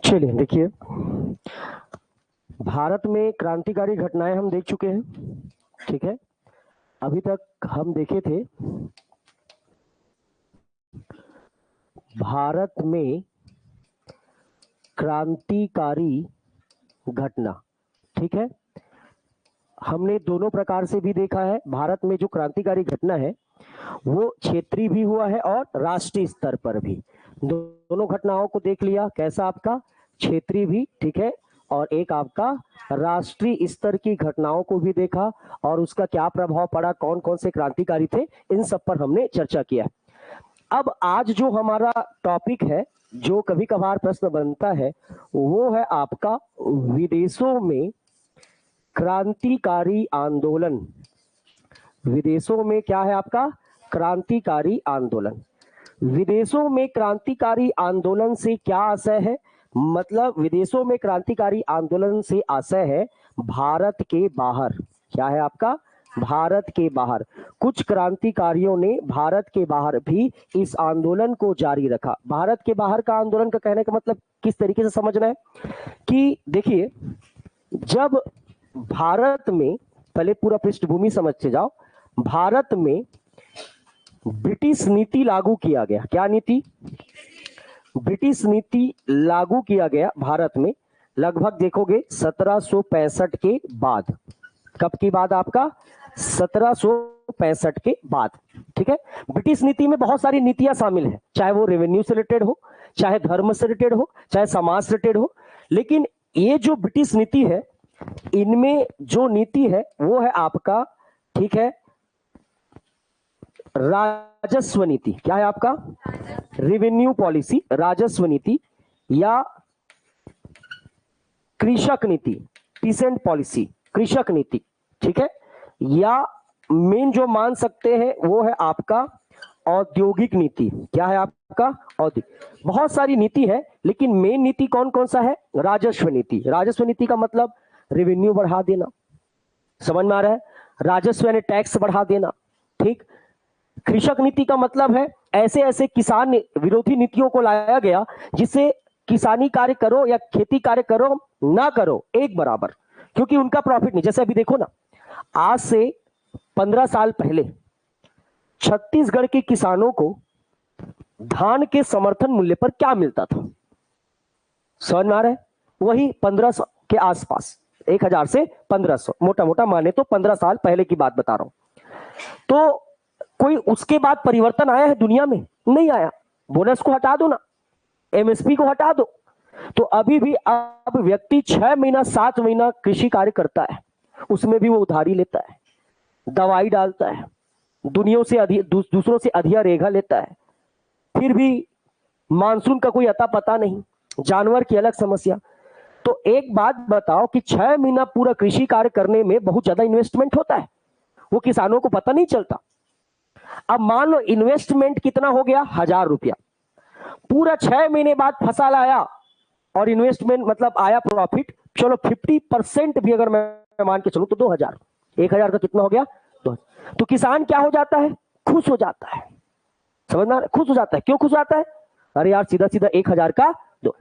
चलिए देखिए, भारत में क्रांतिकारी घटनाएं हम देख चुके हैं, ठीक है। अभी तक हम देखे थे भारत में क्रांतिकारी घटना, ठीक है। हमने दोनों प्रकार से भी देखा है। भारत में जो क्रांतिकारी घटना है वो क्षेत्रीय भी हुआ है और राष्ट्रीय स्तर पर भी। दोनों घटनाओं को देख लिया। कैसा आपका क्षेत्रीय भी, ठीक है, और एक आपका राष्ट्रीय स्तर की घटनाओं को भी देखा और उसका क्या प्रभाव पड़ा, कौन कौन से क्रांतिकारी थे, इन सब पर हमने चर्चा किया। अब आज जो हमारा टॉपिक है, जो कभी कभार प्रश्न बनता है, वो है आपका विदेशों में क्रांतिकारी आंदोलन। विदेशों में क्या है आपका क्रांतिकारी आंदोलन। विदेशों में क्रांतिकारी आंदोलन से क्या आशय है, मतलब विदेशों में क्रांतिकारी आंदोलन से आशय है भारत के बाहर। क्या है आपका भारत के बाहर। कुछ क्रांतिकारियों ने भारत के बाहर भी इस आंदोलन को जारी रखा। भारत के बाहर का आंदोलन का कहने का मतलब किस तरीके से समझना है कि देखिए, जब भारत में, पहले पूरा पृष्ठभूमि समझते जाओ, भारत में ब्रिटिश नीति लागू किया गया। क्या नीति? ब्रिटिश नीति लागू किया गया भारत में। लगभग देखोगे 1765 के बाद। कब की बात आपका 1765 के बाद, ठीक है। ब्रिटिश नीति में बहुत सारी नीतियां शामिल है, चाहे वो रेवेन्यू से रिलेटेड हो, चाहे धर्म से रिलेटेड हो, चाहे समाज से रिलेटेड हो। लेकिन ये जो ब्रिटिश नीति है, इनमें जो नीति है वो है आपका, ठीक है, राजस्व नीति। क्या है आपका रेवेन्यू पॉलिसी, राजस्व नीति, या कृषक नीति, पीसेंट पॉलिसी, कृषक नीति, ठीक है, या मेन जो मान सकते हैं वो है आपका औद्योगिक नीति। क्या है आपका औद्योगिक। बहुत सारी नीति है, लेकिन मेन नीति कौन कौन सा है? राजस्व नीति। राजस्व नीति का मतलब रेवेन्यू बढ़ा देना, समझ में आ रहा है, राजस्व यानी टैक्स बढ़ा देना, ठीक। कृषक नीति का मतलब है ऐसे ऐसे किसान विरोधी नीतियों को लाया गया जिससे किसानी कार्य करो या खेती कार्य करो ना करो एक बराबर, क्योंकि उनका प्रॉफिट नहीं। जैसे अभी देखो ना, आज से 15 साल पहले छत्तीसगढ़ के किसानों को धान के समर्थन मूल्य पर क्या मिलता था? समझ में आ रहा है? वही 1500 के आसपास, 1000 से 1500, मोटा मोटा माने तो 15 साल पहले की बात बता रहा हूं। तो कोई उसके बाद परिवर्तन आया है दुनिया में? नहीं आया। बोनस को हटा दो ना, एमएसपी को हटा दो, तो अभी भी अब व्यक्ति 6 महीना 7 महीना कृषि कार्य करता है, उसमें भी वो उधारी लेता है, दवाई डालता है, दुनिया से दूसरों से अधिया रेखा लेता है, फिर भी मानसून का कोई अता पता नहीं, जानवर की अलग समस्या। तो एक बात बताओ कि 6 महीना पूरा कृषि कार्य करने में बहुत ज्यादा इन्वेस्टमेंट होता है, वो किसानों को पता नहीं चलता। अब मान लो इन्वेस्टमेंट कितना हो गया, 1000 रुपया, पूरा 6 महीने बाद फसल आया और इन्वेस्टमेंट मतलब आया प्रॉफिट, चलो 50% भी अगर मैं मान के चलूं तो 2000, 1000 का कितना हो गया 2000। तो किसान क्या हो जाता है? खुश हो जाता है। समझना, खुश हो जाता है। क्यों खुश हो जाता है? अरे यार सीधा सीधा 1000 का दो।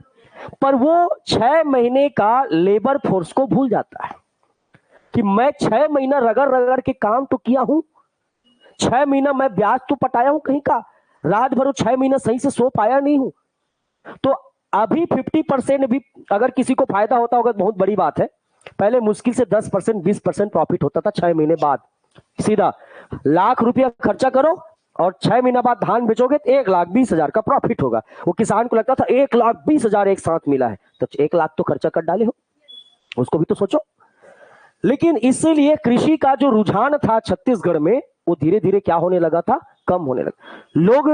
पर वो 6 महीने का लेबर फोर्स को भूल जाता है कि मैं 6 महीना रगड़ रगड़ के काम तो किया हूं, 6 महीना मैं ब्याज तो पटाया हूं कहीं का, रात भर 6 महीना सही से सो पाया नहीं हूं। तो अभी 50% भी अगर किसी को फायदा होता होगा तो बहुत बड़ी बात है। पहले मुश्किल से 10% 20% प्रॉफिट होता था 6 महीने बाद। सीधा लाख रुपया खर्चा करो और 6 महीना बाद धान बेचोगे तो 1,20,000 का प्रॉफिट होगा। वो किसान को लगता था 1,20,000 एक साथ मिला है, तो 1 लाख तो खर्चा कर डाले हो, उसको भी तो सोचो। लेकिन इसीलिए कृषि का जो रुझान था छत्तीसगढ़ में, वो धीरे धीरे क्या होने लगा था? कम होने लगा। लोग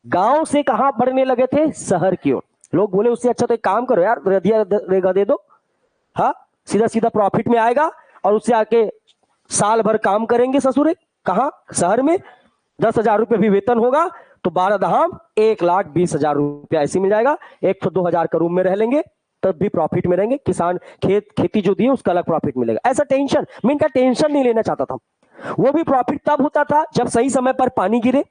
गांव से कहां बढ़ने लगे थे? शहर की ओर। लोग बोले उससे अच्छा तो एक काम करो यार, रदिया रेगा दे दो, हाँ सीधा सीधा प्रॉफिट में आएगा और उससे आके साल भर काम करेंगे ससुरे, कहां? शहर में 10,000 रुपये भी वेतन होगा तो 12 दहाम 1,20,000 रुपया ऐसे मिल जाएगा। 102,000 का रूम में रह लेंगे तब भी प्रॉफिट में रहेंगे। किसान खेती जो दी है उसका अलग प्रॉफिट मिलेगा। ऐसा टेंशन, मैं इनका टेंशन नहीं लेना चाहता था। वो भी प्रॉफिट तब होता था जब सही समय पर पानी गिरे,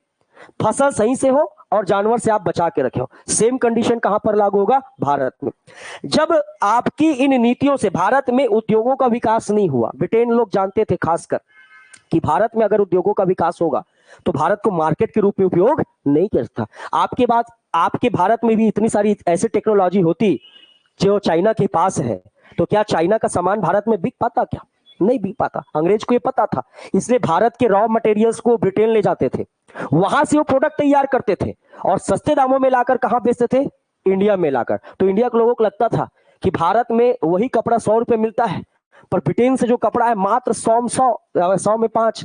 फसल सही से हो और जानवर से आप बचा के रखे हो। सेम कंडीशन कहां पर लागू होगा? भारत में। जब आपकी इन नीतियों से भारत में उद्योगों का विकास नहीं हुआ, ब्रिटेन लोग जानते थे खासकर कि भारत में अगर उद्योगों का विकास होगा तो भारत को मार्केट के रूप में उपयोग नहीं करता। आपके भारत में भी इतनी सारी ऐसी टेक्नोलॉजी होती जो चाइना के पास है, तो क्या चाइना का सामान भारत में बिक पाता? क्या नहीं बिक पाता। अंग्रेज को ये पता था, इसलिए भारत के रॉ मटेरियल्स को ब्रिटेन ले जाते थे, वहां से वो प्रोडक्ट तैयार करते थे और सस्ते दामों में लाकर कहां बेचते थे? इंडिया में लाकर। तो इंडिया के लोगों को लगता था कि भारत में वही कपड़ा 100 रुपए मिलता है, पर ब्रिटेन से जो कपड़ा है मात्र 100 में 5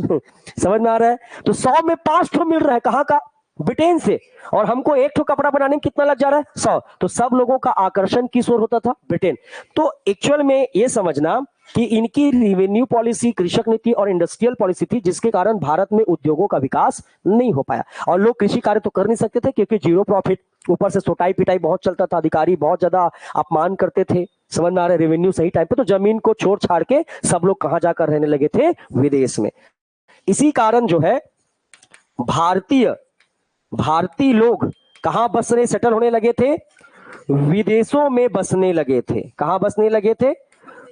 समझ में आ रहा है? तो 100 में 5 ठो मिल रहा है, कहां का? ब्रिटेन से। और हमको एक ठो कपड़ा बनाने में कितना लग जा रहा है? 100। तो सब लोगों का आकर्षण किस ओर होता था? ब्रिटेन। तो एक्चुअल में ये समझना कि इनकी रेवेन्यू पॉलिसी, कृषक नीति और इंडस्ट्रियल पॉलिसी थी जिसके कारण भारत में उद्योगों का विकास नहीं हो पाया। और लोग कृषि कार्य तो कर नहीं सकते थे क्योंकि जीरो प्रॉफिट, ऊपर से सोटाई पिटाई बहुत चलता था, अधिकारी बहुत ज्यादा अपमान करते थे, समझ में आ रहा है? रेवेन्यू सही टाइम पे, तो जमीन को छोड़ छाड़ के सब लोग कहां जाकर रहने लगे थे? विदेश में। इसी कारण जो है भारतीय लोग कहां बसने सेटल होने लगे थे? विदेशों में बसने लगे थे। कहां बसने लगे थे?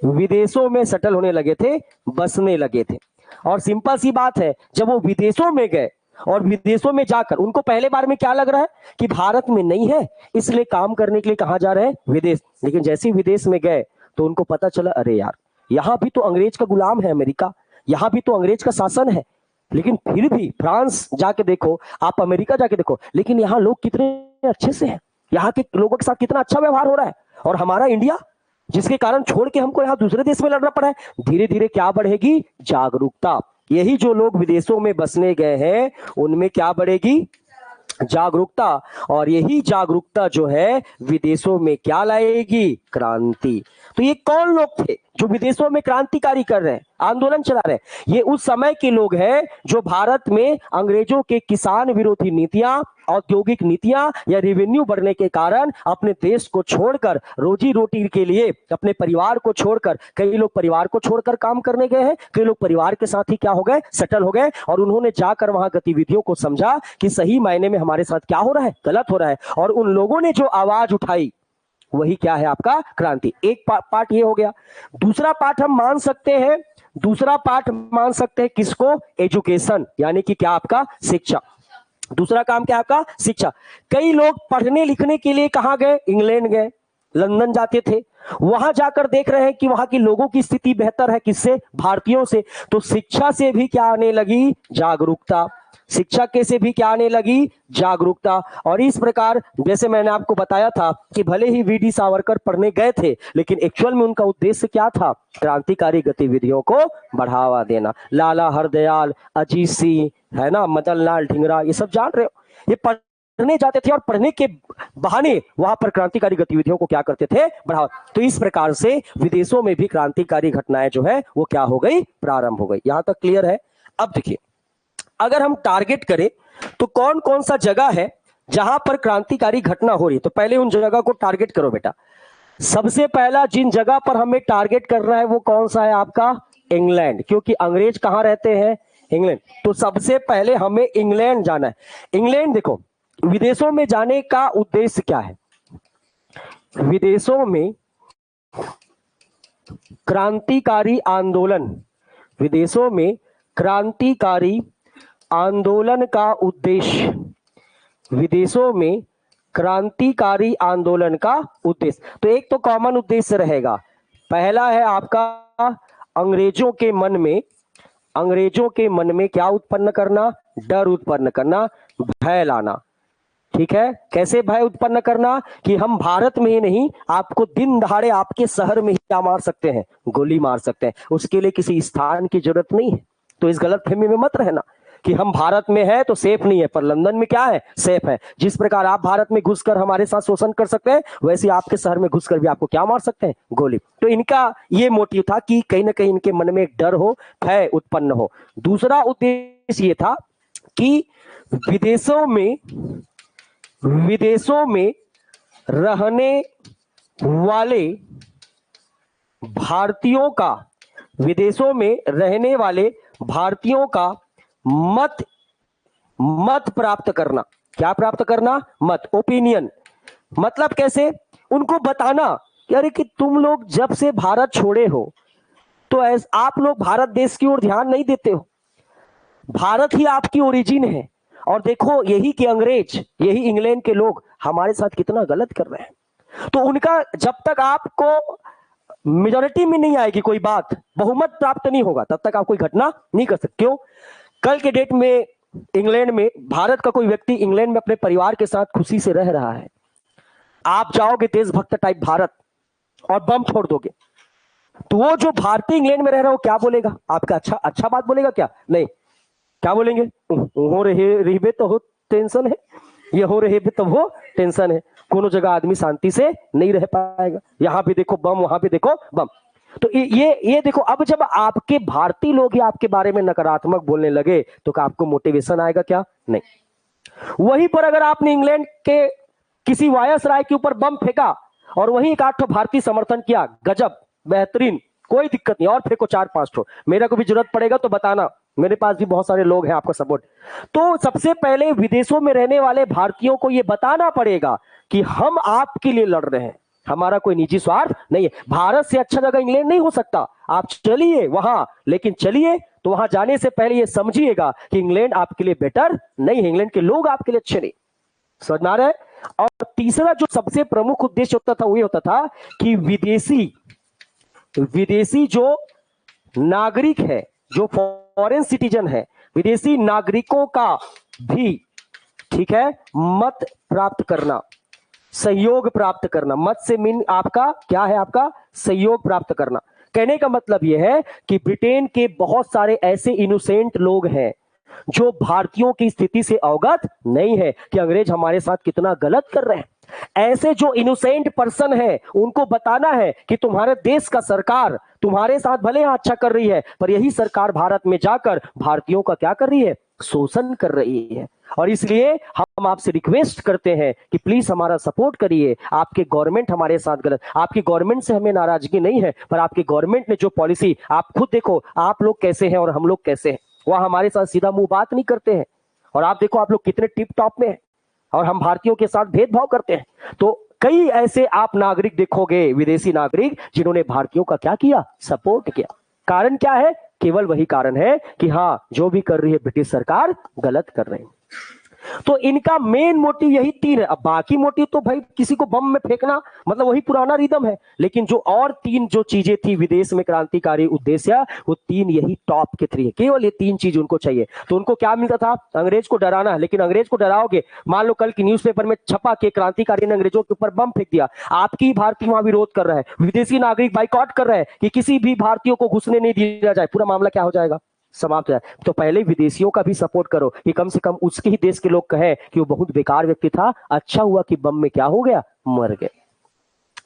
विदेशों में सेटल होने लगे थे, बसने लगे थे। और सिंपल सी बात है, जब वो विदेशों में गए और विदेशों में जाकर उनको पहले बार में क्या लग रहा है कि भारत में नहीं है, इसलिए काम करने के लिए कहां जा रहे हैं? विदेश। लेकिन जैसे ही विदेश में गए तो उनको पता चला, अरे यार यहां भी तो अंग्रेज का गुलाम है अमेरिका, यहां भी तो अंग्रेज का शासन है। लेकिन फिर भी फ्रांस जाके देखो, आप अमेरिका जाके देखो, लेकिन यहाँ लोग कितने अच्छे से हैं, यहाँ के लोगों के साथ कितना अच्छा व्यवहार हो रहा है। और हमारा इंडिया, जिसके कारण छोड़ के हमको यहाँ दूसरे देश में लड़ना पड़ा है। धीरे धीरे क्या बढ़ेगी? जागरूकता। यही जो लोग विदेशों में बसने गए हैं उनमें क्या बढ़ेगी? जागरूकता। और यही जागरूकता जो है विदेशों में क्या लाएगी? क्रांति। तो ये कौन लोग थे जो विदेशों में क्रांतिकारी कर रहे हैं, आंदोलन चला रहे हैं? ये उस समय के लोग हैं जो भारत में अंग्रेजों के किसान विरोधी नीतियां, औद्योगिक नीतियां या रेवेन्यू बढ़ने के कारण अपने देश को छोड़कर, रोजी रोटी के लिए अपने परिवार को छोड़कर, कई लोग परिवार को छोड़कर काम करने गए हैं, कई लोग परिवार के साथ ही क्या हो गए? सेटल हो गए। और उन्होंने जाकर वहां गतिविधियों को समझा कि सही मायने में हमारे साथ क्या हो रहा है? गलत हो रहा है। और उन लोगों ने जो आवाज उठाई वही क्या है? आपका क्रांति। एक पार्ट ये हो गया। दूसरा पार्ट हम मान सकते हैं किसको? एजुकेशन, यानी कि क्या? आपका शिक्षा। दूसरा काम क्या? आपका शिक्षा। कई लोग पढ़ने लिखने के लिए कहां गए? इंग्लैंड गए, लंदन जाते थे। वहां जाकर देख रहे हैं कि वहां के लोगों की स्थिति बेहतर है, किससे? भारतीयों से। तो शिक्षा से भी क्या आने लगी? जागरूकता। शिक्षा के से भी क्या आने लगी? जागरूकता। और इस प्रकार जैसे मैंने आपको बताया था कि भले ही वीडी सावरकर पढ़ने गए थे, लेकिन एक्चुअल में उनका उद्देश्य क्या था? क्रांतिकारी गतिविधियों को बढ़ावा देना। लाला हरदयाल, अजीत सिंह, है ना, मदन लाल ढींगरा, ये सब जान रहे हो, ये पढ़ने जाते थे और पढ़ने के बहाने वहां पर क्रांतिकारी गतिविधियों को क्या करते थे? बढ़ावा। तो इस प्रकार से विदेशों में भी क्रांतिकारी घटनाएं जो है वो क्या हो गई? प्रारंभ हो गई। यहां तक क्लियर है? अब देखिए, अगर हम टारगेट करें तो कौन कौन सा जगह है जहां पर क्रांतिकारी घटना हो रही है, तो पहले उन जगह को टारगेट करो बेटा। सबसे पहला जिन जगह पर हमें टारगेट करना है वो कौन सा है? आपका इंग्लैंड, क्योंकि अंग्रेज कहां रहते हैं? इंग्लैंड। तो सबसे पहले हमें इंग्लैंड जाना है। इंग्लैंड देखो, विदेशों में जाने का उद्देश्य क्या है? विदेशों में क्रांतिकारी आंदोलन, विदेशों में क्रांतिकारी आंदोलन का उद्देश्य, विदेशों में क्रांतिकारी आंदोलन का उद्देश्य। तो एक तो कॉमन उद्देश्य रहेगा। पहला है आपका अंग्रेजों के मन में क्या उत्पन्न करना? डर उत्पन्न करना, भय लाना। ठीक है? कैसे भय उत्पन्न करना? कि हम भारत में ही नहीं, आपको दिन दहाड़े आपके शहर में ही क्या मार सकते हैं? गोली मार सकते हैं। उसके लिए किसी स्थान की जरूरत नहीं है। तो इस गलतफहमी में मत रहना कि हम भारत में है तो सेफ नहीं है, पर लंदन में क्या है, सेफ है। जिस प्रकार आप भारत में घुसकर हमारे साथ शोषण कर सकते हैं, वैसे आपके शहर में घुसकर भी आपको क्या मार सकते हैं, गोली। तो इनका ये मोटिव था कि कहीं ना कहीं इनके मन में एक डर हो, भय उत्पन्न हो। दूसरा उद्देश्य ये था कि विदेशों में रहने वाले भारतीयों का, विदेशों में रहने वाले भारतीयों का मत प्राप्त करना। क्या प्राप्त करना, मत, ओपिनियन। मतलब कैसे, उनको बताना कि अरे कि तुम लोग जब से भारत छोड़े हो तो आप लोग भारत देश की ओर ध्यान नहीं देते हो, भारत ही आपकी ओरिजिन है। और देखो यही कि अंग्रेज, यही इंग्लैंड के लोग हमारे साथ कितना गलत कर रहे हैं। तो उनका जब तक आपको मेजॉरिटी में नहीं आएगी कोई बात, बहुमत प्राप्त नहीं होगा, तब तक आप कोई घटना नहीं कर सकते। क्यों, कल के डेट में इंग्लैंड में, भारत का कोई व्यक्ति इंग्लैंड में अपने परिवार के साथ खुशी से रह रहा है, आप जाओगे देशभक्त टाइप भारत और बम फोड़ दोगे, तो वो जो भारतीय इंग्लैंड में रह रहा हो क्या बोलेगा, आपका अच्छा बात बोलेगा क्या, नहीं, क्या बोलेंगे, हो रहे तो हो टेंशन है, ये हो रहे तो वो टेंशन है। कोनो जगह आदमी शांति से नहीं रह पाएगा, यहां भी देखो बम, वहां भी देखो बम। तो ये देखो, अब जब आपके भारतीय लोग ही आपके बारे में नकारात्मक बोलने लगे तो क्या आपको मोटिवेशन आएगा, क्या नहीं। वहीं पर अगर आपने इंग्लैंड के किसी वायसराय के ऊपर बम फेंका और वहीं एक 8 भारतीय समर्थन किया, गजब, बेहतरीन, कोई दिक्कत नहीं, और फेंको 4-5 ठो, मेरा को भी जरूरत पड़ेगा तो बताना, मेरे पास भी बहुत सारे लोग हैं आपका सपोर्ट। तो सबसे पहले विदेशों में रहने वाले भारतीयों को यह बताना पड़ेगा कि हम आपके लिए लड़ रहे हैं, हमारा कोई निजी स्वार्थ नहीं है। भारत से अच्छा जगह इंग्लैंड नहीं हो सकता, आप चलिए वहां, लेकिन चलिए तो वहां जाने से पहले यह समझिएगा कि इंग्लैंड आपके लिए बेटर नहीं है, इंग्लैंड के लोग आपके लिए अच्छे नहीं, समझ में आ रहा है। और तीसरा जो सबसे प्रमुख उद्देश्य होता था वो ये होता था कि विदेशी जो नागरिक है, जो फॉरेन सिटीजन है, विदेशी नागरिकों का भी, ठीक है, मत प्राप्त करना, सहयोग प्राप्त करना। मत से मीन आपका क्या है, आपका सहयोग प्राप्त करना। कहने का मतलब यह है कि ब्रिटेन के बहुत सारे ऐसे इनोसेंट लोग हैं जो भारतीयों की स्थिति से अवगत नहीं है कि अंग्रेज हमारे साथ कितना गलत कर रहे हैं। ऐसे जो इनोसेंट पर्सन है उनको बताना है कि तुम्हारे देश का सरकार तुम्हारे साथ भले अच्छा कर रही है, पर यही सरकार भारत में जाकर भारतीयों का क्या कर रही है, शोषण कर रही है। और इसलिए हम आपसे रिक्वेस्ट करते हैं कि प्लीज हमारा सपोर्ट करिए। आपके गवर्नमेंट हमारे साथ गलत, आपकी गवर्नमेंट से हमें नाराजगी नहीं है, पर आपकी गवर्नमेंट ने जो पॉलिसी, आप खुद देखो आप लोग कैसे हैं और हम लोग कैसे हैं, वह हमारे साथ सीधा मुंह बात नहीं करते हैं। और आप देखो आप लोग कितने टिप टॉप में हैं और हम भारतीयों के साथ भेदभाव करते हैं। तो कई ऐसे आप नागरिक देखोगे, विदेशी नागरिक, जिन्होंने भारतीयों का क्या किया, सपोर्ट किया। कारण क्या है, केवल वही कारण है कि हाँ जो भी कर रही है ब्रिटिश सरकार गलत कर रही है। तो इनका मेन मोटिव यही 3 है। अब बाकी मोटिव तो भाई किसी को बम में फेंकना, मतलब वही पुराना रिदम है, लेकिन जो और 3 जो चीजें थी विदेश में क्रांतिकारी उद्देश्य, वो 3 यही टॉप के 3 है। केवल ये 3 चीज उनको चाहिए। तो उनको क्या मिलता था, अंग्रेज को डराना। लेकिन अंग्रेज को डराओगे, मान लो कल की न्यूज़पेपर में छपा के क्रांतिकारी ने अंग्रेजों के ऊपर बम फेंक दिया, आपकी भारतीय वहां विरोध कर रहा है, विदेशी नागरिक बाइकआउट कर रहे हैं कि किसी भी भारतीयों को घुसने नहीं दिया जाए, पूरा मामला क्या हो जाएगा, समाप्त है। तो पहले विदेशियों का भी सपोर्ट करो कि कम से कम उसके ही देश के लोग कहें कि वो बहुत बेकार व्यक्ति था, अच्छा हुआ कि बम में क्या हो गया, मर गए।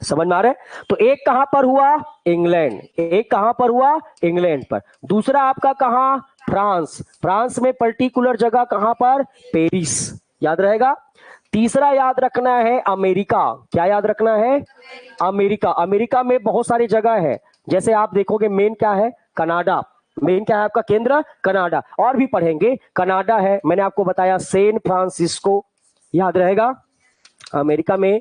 समझ में आ रहा है। तो एक कहां पर हुआ, इंग्लैंड, एक कहां पर हुआ, इंग्लैंड पर। दूसरा आपका कहां, फ्रांस, फ्रांस में पर्टिकुलर जगह कहां पर, पेरिस, याद रहेगा। तीसरा याद रखना है अमेरिका, क्या याद रखना है, अमेरिका। अमेरिका में बहुत सारी जगह है, जैसे आप देखोगे मेन क्या है, कनाडा, मेन क्या है आपका केंद्र, कनाडा। और भी पढ़ेंगे, कनाडा है, मैंने आपको बताया सैन फ्रांसिस्को, याद रहेगा। अमेरिका में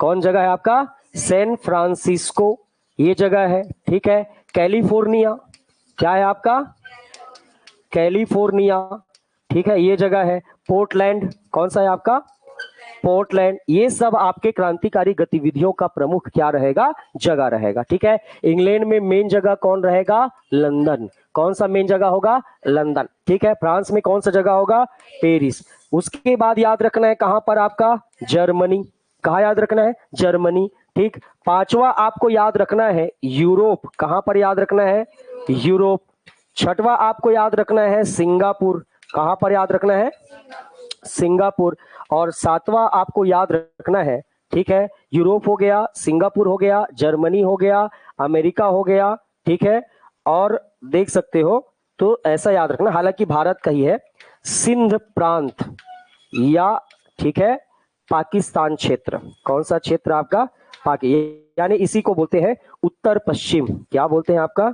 कौन जगह है आपका, सैन फ्रांसिस्को, ये जगह है, ठीक है। कैलिफोर्निया, क्या है आपका, कैलिफोर्निया, ठीक है, ये जगह है। पोर्टलैंड, कौन सा है आपका, पोर्टलैंड। ये सब आपके क्रांतिकारी गतिविधियों का प्रमुख क्या रहेगा, जगह रहेगा, ठीक है। इंग्लैंड में मेन जगह कौन रहेगा, लंदन, कौन सा मेन जगह होगा, लंदन, ठीक है। फ्रांस में कौन सा जगह होगा, पेरिस। उसके बाद याद रखना है कहां पर आपका, जर्मनी, कहां याद रखना है, जर्मनी, ठीक। पांचवा आपको याद रखना है यूरोप, कहां पर याद रखना है, यूरोप। छठवां आपको याद रखना है सिंगापुर, कहां पर याद रखना है? सिंगापुर। और सातवां आपको याद रखना है, ठीक है, यूरोप हो गया, सिंगापुर हो गया, जर्मनी हो गया, अमेरिका हो गया, ठीक है। और देख सकते हो, तो ऐसा याद रखना, हालांकि भारत का ही है, सिंध प्रांत या, ठीक है, पाकिस्तान क्षेत्र। कौन सा क्षेत्र आपका? यानी इसी को बोलते हैं उत्तर पश्चिम। क्या बोलते हैं आपका?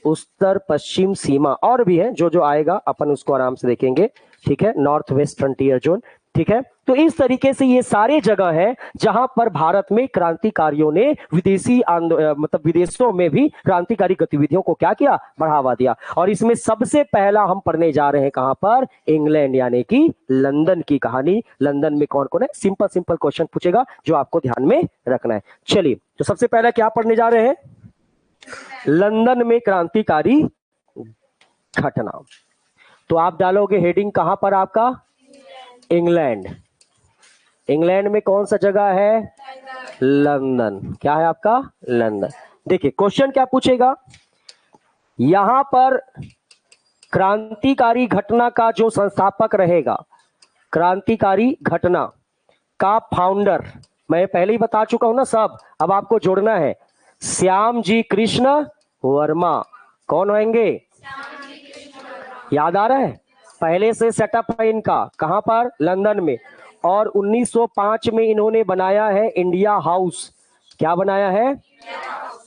उत्तर पश्चिम सीमा। और भी है जो जो आएगा अपन उसको आराम से देखेंगे, ठीक है, नॉर्थ वेस्ट फ्रंटियर जोन, ठीक है। तो इस तरीके से ये सारे जगह है जहां पर भारत में क्रांतिकारियों ने विदेशी मतलब विदेशों में भी क्रांतिकारी गतिविधियों को क्या किया? बढ़ावा दिया। और इसमें सबसे पहला हम पढ़ने जा रहे हैं कहां पर? इंग्लैंड, यानी कि लंदन की कहानी। लंदन में कौन कौन है? सिंपल सिंपल क्वेश्चन पूछेगा जो आपको ध्यान में रखना है। चलिए, तो सबसे पहला क्या पढ़ने जा रहे हैं? लंदन में क्रांतिकारी घटना। तो आप डालोगे हेडिंग कहां पर आपका? इंग्लैंड। इंग्लैंड में कौन सा जगह है? लंदन। क्या है आपका? लंदन। देखिए क्वेश्चन क्या पूछेगा, यहां पर क्रांतिकारी घटना का जो संस्थापक रहेगा, क्रांतिकारी घटना का फाउंडर, मैं पहले ही बता चुका हूं ना सब, अब आपको जोड़ना है, श्याम जी कृष्ण वर्मा। कौन होंगे? याद आ रहा है? पहले से सेटअप है इनका, कहां पर? लंदन में। और 1905 में इन्होंने बनाया है इंडिया हाउस। क्या बनाया है?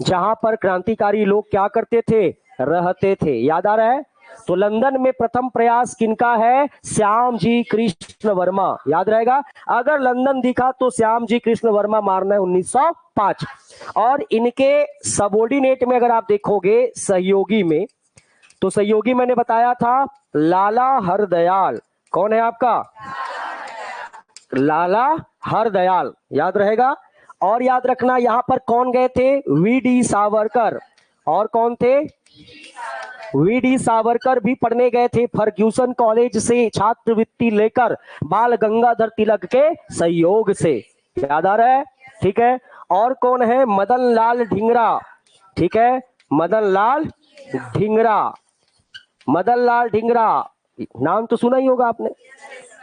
जहां पर क्रांतिकारी लोग क्या करते थे? रहते थे। याद आ रहा है? तो लंदन में प्रथम प्रयास किनका है? श्याम जी कृष्ण वर्मा। याद रहेगा, अगर लंदन दिखा तो श्याम जी कृष्ण वर्मा मारना है 1905। और इनके सबोर्डिनेट में अगर आप देखोगे सहयोगी में, तो सहयोगी मैंने बताया था लाला हरदयाल। कौन है आपका? लाला हरदयाल। याद रहेगा। और याद रखना यहां पर कौन गए थे? वीडी सावरकर। और कौन थे? वीडी सावरकर भी पढ़ने गए थे फर्ग्यूसन कॉलेज से छात्रवृत्ति लेकर बाल गंगाधर तिलक के सहयोग से। याद आ रहा है? ठीक है। और कौन है? मदन लाल ढींगरा। ठीक है, मदन लाल ढींगरा। मदन लाल ढींगरा, नाम तो सुना ही होगा आपने।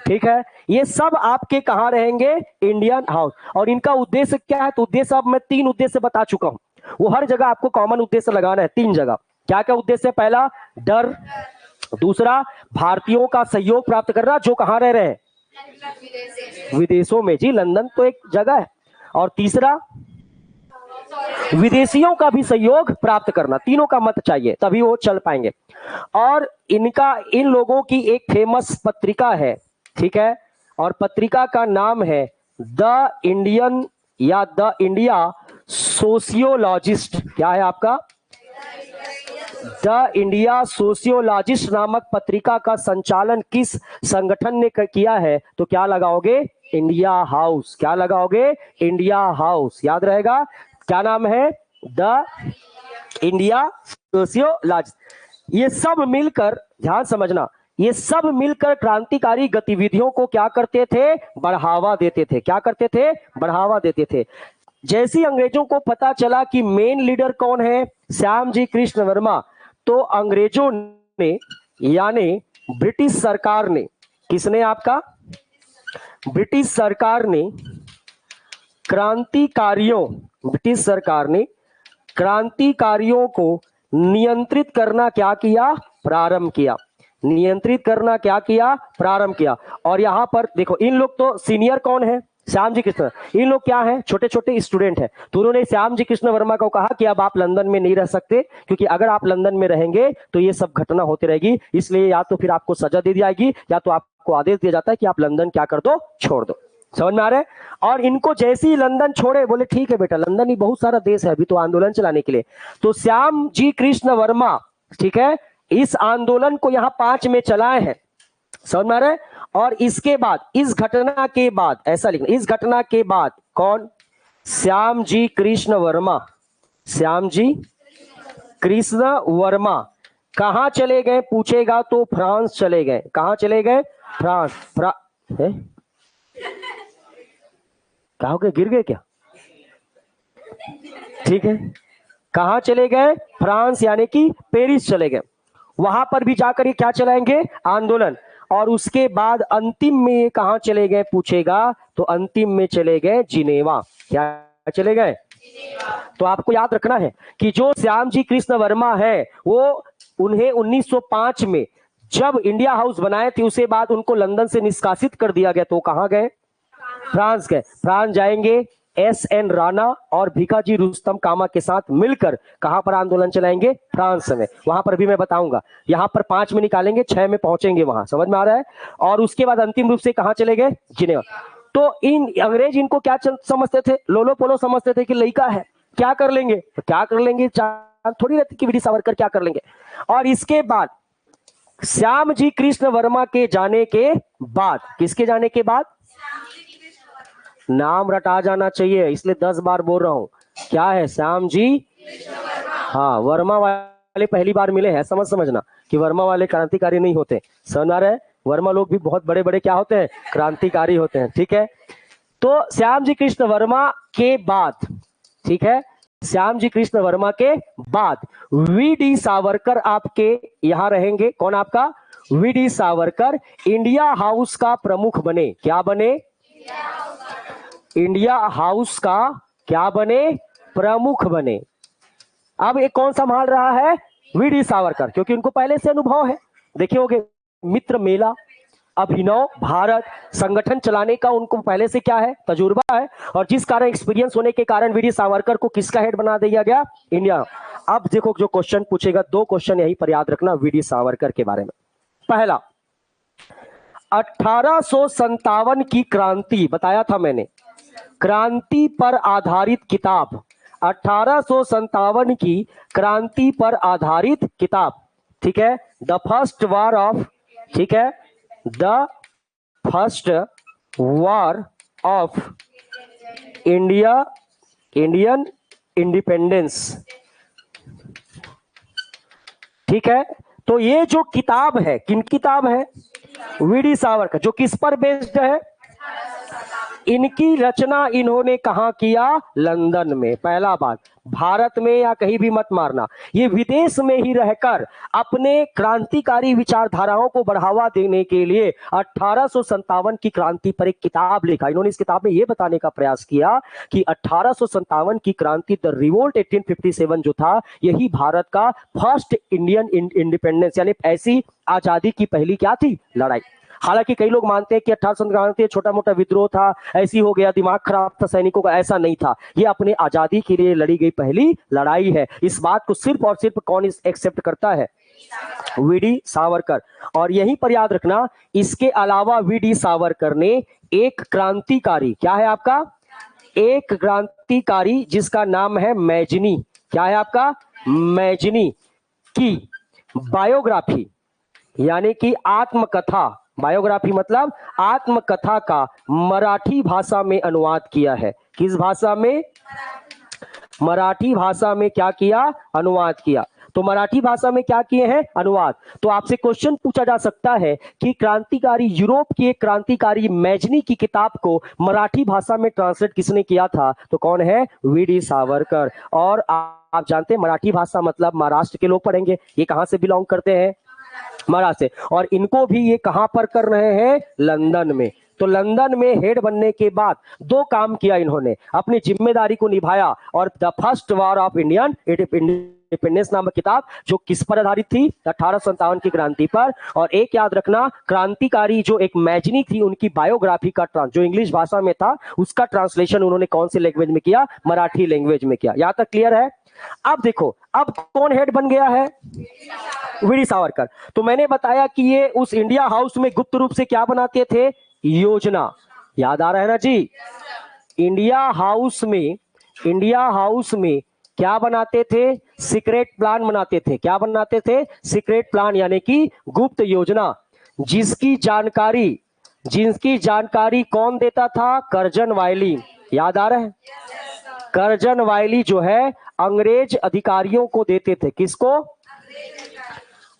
ठीक है, ये सब आपके कहां रहेंगे? Indian house. और इनका उद्देश्य क्या है? तो उद्देश्य अब मैं 3 उद्देश्य बता चुका हूं, वो हर जगह आपको कॉमन उद्देश्य लगाना है 3 जगह। क्या क्या उद्देश्य? पहला डर, दूसरा भारतीयों का सहयोग प्राप्त करना जो कहां रह रहे हैं? विदेशों में जी, लंदन तो एक जगह है। और तीसरा विदेशियों का भी सहयोग प्राप्त करना। तीनों का मत चाहिए तभी वो चल पाएंगे। और इनका, इन लोगों की एक फेमस पत्रिका है, ठीक है, और पत्रिका का नाम है द इंडियन या द इंडिया सोशियोलॉजिस्ट। क्या है आपका? द इंडिया सोशियोलॉजिस्ट नामक पत्रिका का संचालन किस संगठन ने किया है? तो क्या लगाओगे? India house. क्या लगाओगे? India house. याद रहेगा, क्या नाम है? The India sociologist. ये सब मिलकर, ध्यान समझना, ये सब मिलकर क्रांतिकारी गतिविधियों को क्या करते थे? बढ़ावा देते थे। क्या करते थे? बढ़ावा देते थे। जैसे ही अंग्रेजों को पता चला कि मेन लीडर कौन है? श्याम जी कृष्ण वर्मा, तो अंग्रेजों ने, यानी ब्रिटिश सरकार ने, किसने? आपका ब्रिटिश सरकार ने क्रांतिकारियों, ब्रिटिश सरकार ने क्रांतिकारियों को नियंत्रित करना क्या किया? प्रारंभ किया। नियंत्रित करना क्या किया? प्रारंभ किया। और यहां पर देखो, इन लोग तो सीनियर कौन है? श्याम जी कृष्ण। इन लोग क्या हैं? छोटे छोटे स्टूडेंट हैं। तो उन्होंने श्याम जी कृष्ण वर्मा को कहा कि अब आप लंदन में नहीं रह सकते, क्योंकि अगर आप लंदन में रहेंगे तो ये सब घटना होती रहेगी, इसलिए या तो फिर आपको सजा दे दी जाएगी या तो आपको आदेश दिया जाता है कि आप लंदन क्या कर दो? छोड़ दो। समझ में आ रहा है? और इनको जैसे ही लंदन छोड़े, बोले ठीक है बेटा, लंदन ही बहुत सारा देश है अभी तो आंदोलन चलाने के लिए। तो श्याम जी कृष्ण वर्मा, ठीक है, इस आंदोलन को यहां 5 में चलाए हैं। समझ में आ रहा है? और इसके बाद, इस घटना के बाद, ऐसा लिखना, इस घटना के बाद कौन? श्याम जी कृष्ण वर्मा। श्याम जी कृष्ण वर्मा कहां चले गए पूछेगा तो फ्रांस चले गए। कहां चले गए? फ्रांस। क्या हो गया? गिर गए क्या? ठीक है, कहां चले गए? फ्रांस, यानी कि पेरिस चले गए। वहां पर भी जाकर ये क्या चलाएंगे, आंदोलन। और उसके बाद अंतिम में ये कहां चले गए पूछेगा, तो अंतिम में चले गए जिनेवा। क्या चले गए? तो आपको याद रखना है कि जो श्याम जी कृष्ण वर्मा है वो उन्हें 1905 में जब इंडिया हाउस बनाए थे उसके बाद उनको लंदन से निष्कासित कर दिया गया। तो कहां गए? फ्रांस गए। फ्रांस जाएंगे एस.एन. राणा और भिकाजी रुस्तम कामा के साथ मिलकर कहां पर आंदोलन चलाएंगे? फ्रांस में। वहां पर भी मैं बताऊंगा। यहां पर 5 में निकालेंगे, 6 में पहुंचेंगे वहां, समझ में आ रहा है? और उसके बाद अंतिम रूप से कहां चले गए? जिनेवा। तो इन अंग्रेज इनको क्या समझते थे? लोलो पोलो समझते थे कि लड़का है, क्या कर लेंगे? तो क्या कर लेंगे, चांद थोड़ी रहती कि वीर सावरकर क्या कर लेंगे। और इसके बाद श्याम जी कृष्ण वर्मा के जाने के बाद, किसके जाने के बाद? नाम रटा जाना चाहिए, इसलिए 10 बार बोल रहा हूं। क्या है? श्याम जी। हाँ, वर्मा वाले पहली बार मिले हैं, समझना कि वर्मा वाले क्रांतिकारी नहीं होते। समझ आ रहा है? वर्मा लोग भी बहुत बड़े बड़े क्या होते हैं? क्रांतिकारी होते हैं। ठीक है, तो श्याम जी कृष्ण वर्मा के बाद, ठीक है, श्याम जी कृष्ण वर्मा के बाद वी.डी. सावरकर आपके यहां रहेंगे। कौन आपका? वी.डी. सावरकर इंडिया हाउस का प्रमुख बने। क्या बने? इंडिया हाउस का क्या बने? प्रमुख बने। अब एक कौन संभाल रहा है? वी.डी. सावरकर, क्योंकि उनको पहले से अनुभव है। देखे होंगे मित्र मेला, अभिनव भारत संगठन चलाने का उनको पहले से क्या है? तजुर्बा है। और जिस कारण एक्सपीरियंस होने के कारण वी.डी. सावरकर को किसका हेड बना दिया गया? इंडिया। अब देखो जो क्वेश्चन पूछेगा, 2 क्वेश्चन यही पर याद रखना वी.डी. सावरकर के बारे में। पहला, 1857 की क्रांति, बताया था मैंने, क्रांति पर आधारित किताब, 1857 की क्रांति पर आधारित किताब, ठीक है, द फर्स्ट वार ऑफ, ठीक है, the first war of Indian independence. ठीक है, तो ये जो किताब है, किन किताब है? वी.डी. सावरकर, जो किस पर बेस्ड है? इनकी रचना इन्होंने कहां किया? लंदन में। पहला बात, भारत में या कहीं भी मत मारना, ये विदेश में ही रहकर अपने क्रांतिकारी विचारधाराओं को बढ़ावा देने के लिए 1857 की क्रांति पर एक किताब लिखा। इन्होंने इस किताब में यह बताने का प्रयास किया कि 1857 की क्रांति, द रिवोल्ट 1857 जो था, यही भारत का फर्स्ट इंडियन इंडिपेंडेंस, यानी ऐसी आजादी की पहली क्या थी? लड़ाई। हालांकि कई लोग मानते हैं कि 1857 छोटा मोटा विद्रोह था, ऐसी हो गया, दिमाग खराब था सैनिकों का, ऐसा नहीं था। ये अपने आजादी के लिए लड़ी गई पहली लड़ाई है। इस बात को सिर्फ और सिर्फ कौन एक्सेप्ट करता है? वी.डी. सावरकर। और यहीं पर याद रखना, इसके अलावा वी.डी. सावरकर ने एक क्रांतिकारी, क्या है आपका? एक क्रांतिकारी जिसका नाम है मैजनी, क्या है आपका? मैजनी की बायोग्राफी, यानी कि आत्मकथा, बायोग्राफी मतलब आत्मकथा का मराठी भाषा में अनुवाद किया है। किस भाषा में? मराठी भाषा में क्या किया? अनुवाद किया। तो मराठी भाषा में क्या किए हैं? अनुवाद। तो आपसे क्वेश्चन पूछा जा सकता है कि क्रांतिकारी, यूरोप की एक क्रांतिकारी मैजनी की किताब को मराठी भाषा में ट्रांसलेट किसने किया था? तो कौन है? वी.डी. सावरकर। और आप जानते हैं मराठी भाषा मतलब महाराष्ट्र के लोग पढ़ेंगे, ये कहां से बिलोंग करते हैं? महाराष्ट्र से। और इनको भी ये कहां पर कर रहे हैं? लंदन में। तो लंदन में हेड बनने के बाद 2 काम किया इन्होंने, अपनी जिम्मेदारी को निभाया और the first war of Indian independence नामक किताब, जो किस पर आधारित थी? 1857 की क्रांति पर। और एक याद रखना, क्रांतिकारी जो एक मैजनी थी, उनकी बायोग्राफी का जो इंग्लिश भाषा में था, उसका ट्रांसलेशन उन्होंने कौन सी लैंग्वेज में किया? मराठी लैंग्वेज में किया। यहां तक क्लियर है? अब देखो, अब कौन हेड बन गया है? वी.डी. सावरकर। तो मैंने बताया कि ये उस इंडिया हाउस में गुप्त रूप से क्या बनाते थे? योजना। याद आ रहा है ना जी? इंडिया हाउस में क्या बनाते थे? सीक्रेट प्लान बनाते थे। क्या बनाते थे? सीक्रेट प्लान, यानी कि गुप्त योजना, जिसकी जानकारी कौन देता था? कर्जन वायली। याद आ रहा है? कर्जन वायली जो है अंग्रेज अधिकारियों को देते थे। किसको?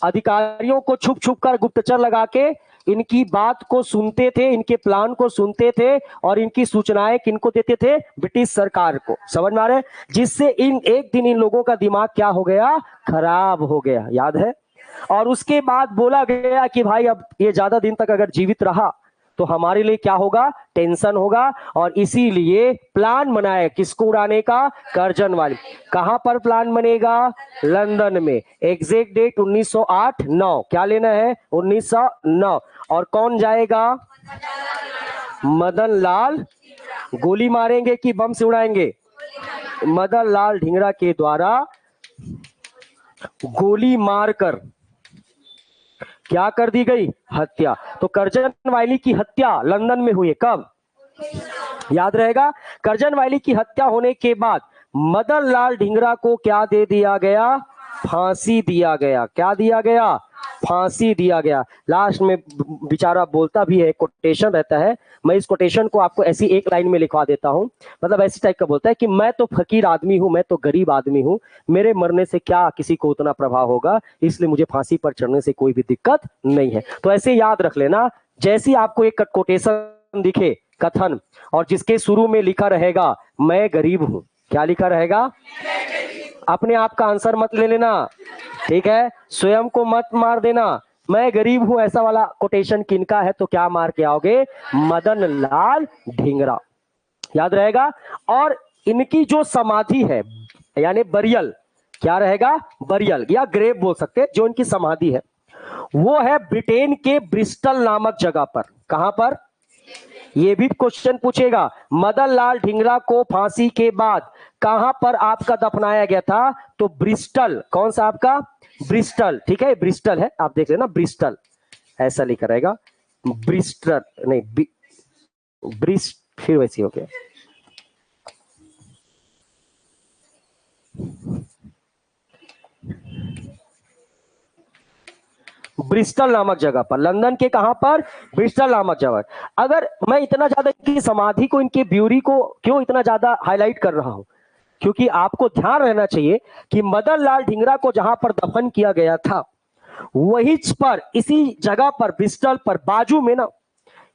अधिकारियों को छुप छुप कर गुप्तचर लगा के इनकी बात को सुनते थे, इनके प्लान को सुनते थे, और इनकी सूचनाएं किनको देते थे? ब्रिटिश सरकार को। समझ में आ रहे हैं? जिससे एक दिन इन लोगों का दिमाग क्या हो गया? खराब हो गया। याद है? और उसके बाद बोला गया कि भाई अब ये ज्यादा दिन तक अगर जीवित रहा तो हमारे लिए क्या होगा, टेंशन होगा, और इसीलिए प्लान बनाया किसको उड़ाने का, कर्जन वाली। कहां पर प्लान बनेगा, लंदन में। एग्जैक्ट डेट 1908 9, क्या लेना है 1909। और कौन जाएगा, मदन लाल। गोली मारेंगे कि बम से उड़ाएंगे, मदन लाल ढींगरा के द्वारा गोली मारकर क्या कर दी गई, हत्या। तो कर्जन वायली की हत्या लंदन में हुई है, कब, याद रहेगा। कर्जन वायली की हत्या होने के बाद मदन लाल ढींगरा को क्या दे दिया गया, फांसी दिया गया। क्या दिया गया, फांसी दिया गया। लास्ट में बेचारा बोलता भी है, कोटेशन रहता है, मैं इस कोटेशन को आपको ऐसी एक लाइन में लिखवा देता हूं। मतलब ऐसी टाइप का बोलता है कि मैं तो फकीर आदमी हूं, मैं तो गरीब आदमी हूं, मेरे मरने से क्या किसी को उतना प्रभाव होगा, इसलिए मुझे फांसी पर चढ़ने से कोई भी दिक्कत नहीं है। तो ऐसे याद रख लेना, जैसी आपको एक कोटेशन दिखे, कथन, और जिसके शुरू में लिखा रहेगा मैं गरीब हूं, क्या लिखा रहेगा, अपने आप का आंसर मत ले लेना, ठीक है, स्वयं को मत मार देना, मैं गरीब हूं ऐसा वाला कोटेशन किनका है, तो क्या मार के आओगे, मदन लाल ढींगरा, याद रहेगा। और इनकी जो समाधि है यानी बरियल, क्या रहेगा, बरियल या ग्रेव बोल सकते हैं, जो इनकी समाधि है वो है ब्रिटेन के ब्रिस्टल नामक जगह पर। कहां पर, ये भी क्वेश्चन पूछेगा, मदन लाल ढींगरा को फांसी के बाद कहां पर आपका दफनाया गया था, तो ब्रिस्टल, कौन सा आपका, ब्रिस्टल, ठीक है, ब्रिस्टल है, आप देख लेना, ब्रिस्टल ऐसा लिखा रहेगा, ब्रिस्टल नहीं, ब्रिस्ट, फिर वैसे हो गया, ब्रिस्टल नामक जगह पर, लंदन के कहां पर, ब्रिस्टल नामक जगह। अगर मैं इतना ज्यादा इनकी समाधि को, इनके ब्यूरी को क्यों इतना ज्यादा हाईलाइट कर रहा हूं, क्योंकि आपको ध्यान रहना चाहिए कि मदन लाल ढींगरा को जहां पर दफन किया गया था वही पर, इसी जगह पर, ब्रिस्टल पर बाजू में ना,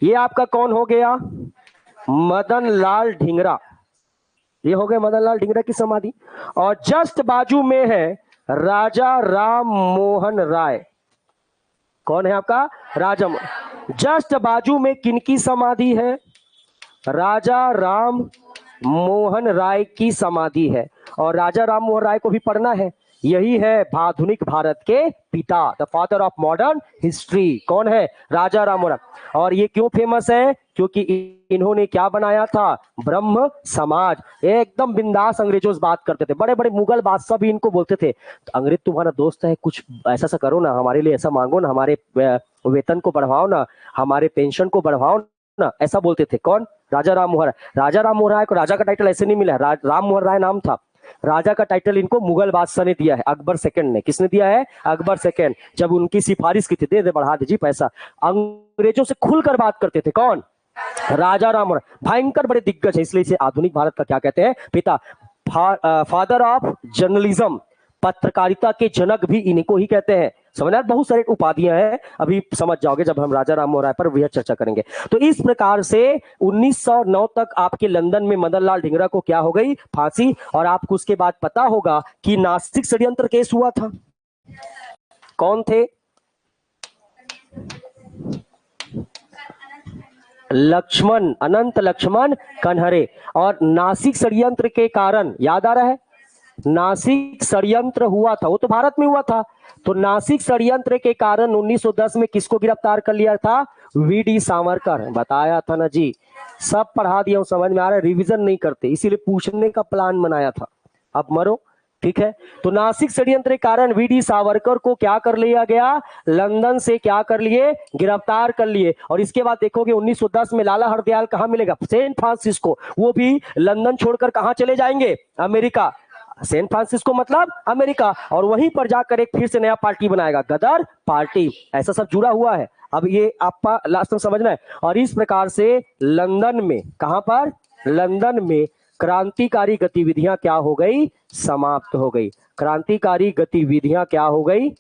ये आपका कौन हो गया, मदन लाल ढींगरा, ये हो गया मदन लाल ढींगरा की समाधि। और जस्ट बाजू में है राजा राम मोहन राय, कौन है आपका, राजा। जस्ट बाजू में किनकी समाधि है, राजा राम मोहन राय की समाधि है। और राजा राम मोहन राय को भी पढ़ना है, यही है आधुनिक भारत के पिता, the father of modern history, कौन है, राजा राम मोहन राय। और ये क्यों फेमस है, क्योंकि इन्होंने क्या बनाया था, ब्रह्म समाज। एकदम बिंदास अंग्रेजों से बात करते थे, बड़े बड़े मुगल बादशाह भी इनको बोलते थे, तो अंग्रेज तुम्हारा दोस्त है, कुछ ऐसा सा करो ना, हमारे लिए ऐसा मांगो ना, हमारे वेतन को बढ़ाओ ना, हमारे पेंशन को बढ़ाओ ना, ऐसा बोलते थे। कौन, राजा राम मोहन राय। राजा राम मोहन राय को राजा का टाइटल ऐसे नहीं मिला है, राम मोहन राय नाम था, राजा का टाइटल इनको मुगल बादशाह ने दिया है, अकबर सेकंड ने। किसने दिया है, अकबर सेकंड, जब उनकी सिफारिश की थी, दे दे बढ़ा दीजिए पैसा। अंग्रेजों से खुलकर बात करते थे, कौन, राजा राम मोहन, भयंकर बड़े दिग्गज है, इसलिए इसे आधुनिक भारत का क्या कहते हैं, पिता, फादर ऑफ जर्नलिज्म, पत्रकारिता के जनक भी इनको ही कहते हैं। समझना, बहुत सारी उपाधियां हैं, अभी समझ जाओगे जब हम राजा राम मोहन राय पर वह चर्चा करेंगे। तो इस प्रकार से 1909 तक आपके लंदन में मदन लाल ढींगरा को क्या हो गई, फांसी। और आपको उसके बाद पता होगा कि नासिक षड्यंत्र केस हुआ था, कौन थे, लक्ष्मण, अनंत लक्ष्मण कन्हरे। और नासिक षड्यंत्र के कारण, याद आ रहा है, नासिक षड्यंत्र हुआ था, वो तो भारत में हुआ था, तो नासिक षड्यंत्र के कारण 1910 में किसको गिरफ्तार कर लिया था, वीडी सावरकर। बताया था ना जी, सब पढ़ा दिया हूं, समझ में आ रहा है, रिवीजन नहीं करते, इसीलिए पूछने का प्लान बनाया था, अब मरो, ठीक है। तो नासिक षड्यंत्र के कारण वीडी सावरकर को क्या कर लिया गया, लंदन से क्या कर लिए, गिरफ्तार कर लिए। और इसके बाद देखोगे 1910 में लाला हरदयाल कहां मिलेगा, सेंट फ्रांसिस्को, वो भी लंदन छोड़कर कहां चले जाएंगे, अमेरिका। सेंट फ्रांसिस्को मतलब अमेरिका, और वहीं पर जाकर एक फिर से नया पार्टी बनाएगा, गदर पार्टी। ऐसा सब जुड़ा हुआ है, अब ये आपका लास्ट में समझना है। और इस प्रकार से लंदन में, कहां पर, लंदन में क्रांतिकारी गतिविधियां क्या हो गई, समाप्त हो गई। क्रांतिकारी गतिविधियां क्या हो गई,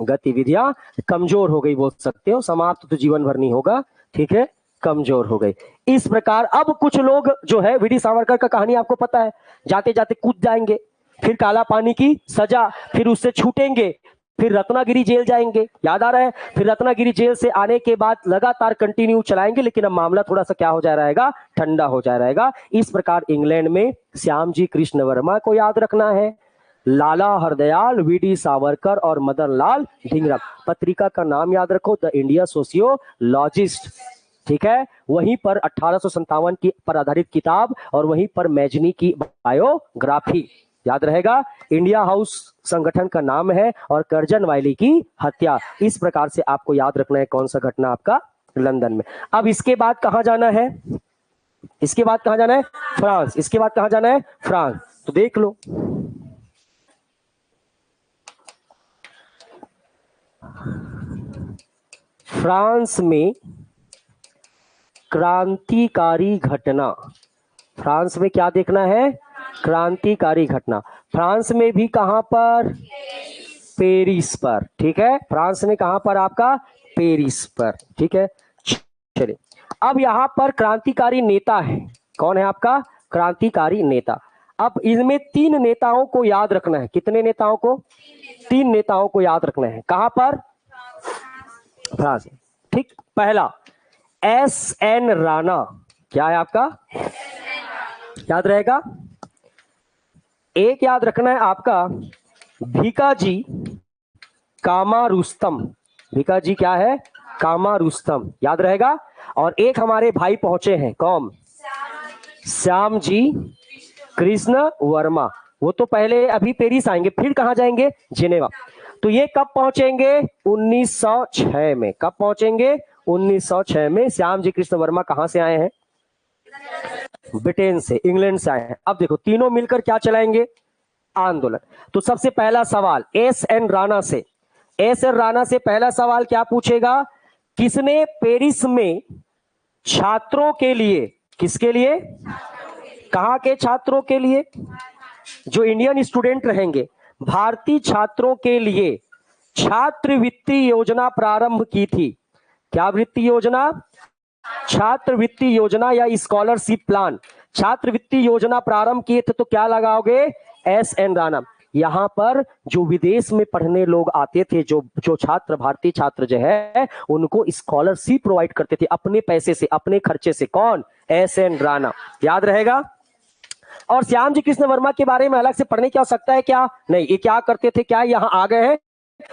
गतिविधियां कमजोर हो गई बोल सकते हो, समाप्त तो जीवन भर नहीं होगा, ठीक है, कमजोर हो गई। इस प्रकार अब कुछ लोग जो है, वीडी सावरकर का कहानी आपको पता है, जाते जाते कूद जाएंगे, फिर काला पानी की सजा, फिर उससे छूटेंगे, फिर रत्नागिरी जेल जाएंगे, याद आ रहा है। फिर रत्नागिरी जेल से आने के बाद लगातार कंटिन्यू चलाएंगे, लेकिन अब मामला थोड़ा सा क्या हो जा रहेगा, ठंडा हो जा रहेगा। इस प्रकार इंग्लैंड में श्याम जी कृष्ण वर्मा को याद रखना है, लाला हरदयाल, वीडी सावरकर और मदन लाल धिंगरा। पत्रिका का नाम याद रखो, द इंडिया सोशियोलॉजिस्ट, ठीक है। वहीं पर 1857 की पर आधारित किताब और वहीं पर मैजनी की बायोग्राफी, याद रहेगा। इंडिया हाउस संगठन का नाम है और कर्जन वायली की हत्या। इस प्रकार से आपको याद रखना है कौन सा घटना आपका लंदन में। अब इसके बाद कहां जाना है, इसके बाद कहां जाना है, फ्रांस। इसके बाद कहां जाना है, फ्रांस। तो देख लो, फ्रांस में क्रांतिकारी घटना, फ्रांस में क्या देखना है, क्रांतिकारी घटना। फ्रांस में भी कहां पर, पेरिस पर, ठीक है। फ्रांस में कहां पर आपका, पेरिस पर, ठीक है। चलिए, अब यहां पर क्रांतिकारी नेता है, कौन है आपका क्रांतिकारी नेता। अब इनमें तीन नेताओं को याद रखना है, कितने नेताओं को, तीन नेताओं को याद रखना है। कहां पर, फ्रांस, ठीक। पहला एस एन राणा, क्या है आपका, याद रहेगा। एक याद रखना है आपका भीकाजी कामा रुस्तम, भीकाजी क्या है, कामा रुस्तम, याद रहेगा। और एक हमारे भाई पहुंचे हैं, कौन, श्याम जी कृष्ण वर्मा। वो तो पहले अभी पेरिस आएंगे, फिर कहां जाएंगे, जिनेवा। तो ये कब पहुंचेंगे, 1906 में। कब पहुंचेंगे, 1906 में। श्याम जी कृष्ण वर्मा कहां से आए हैं, ब्रिटेन से, इंग्लैंड से आए हैं। अब देखो तीनों मिलकर क्या चलाएंगे, आंदोलन। तो सबसे पहला सवाल एस एन राणा से, एस एन राणा से पहला सवाल क्या पूछेगा, किसने पेरिस में छात्रों के लिए, किसके लिए, कहां के छात्रों के लिए, जो इंडियन स्टूडेंट रहेंगे, भारतीय छात्रों के लिए छात्रवृत्ति योजना प्रारंभ की थी। क्या वृत्ति योजना, छात्रवृत्ति योजना या स्कॉलरशिप प्लान, छात्रवृत्ति योजना प्रारंभ किए थे। तो क्या लगाओगे, एस एन राणा। यहां पर जो विदेश में पढ़ने लोग आते थे, जो जो छात्र, भारतीय छात्र जो है, उनको स्कॉलरशिप प्रोवाइड करते थे अपने पैसे से, अपने खर्चे से, कौन, एस एन राणा, याद रहेगा। और श्याम जी कृष्ण वर्मा के बारे में अलग से पढ़ने की आवश्यकता है क्या, नहीं। ये क्या करते थे, क्या यहाँ आ गए हैं,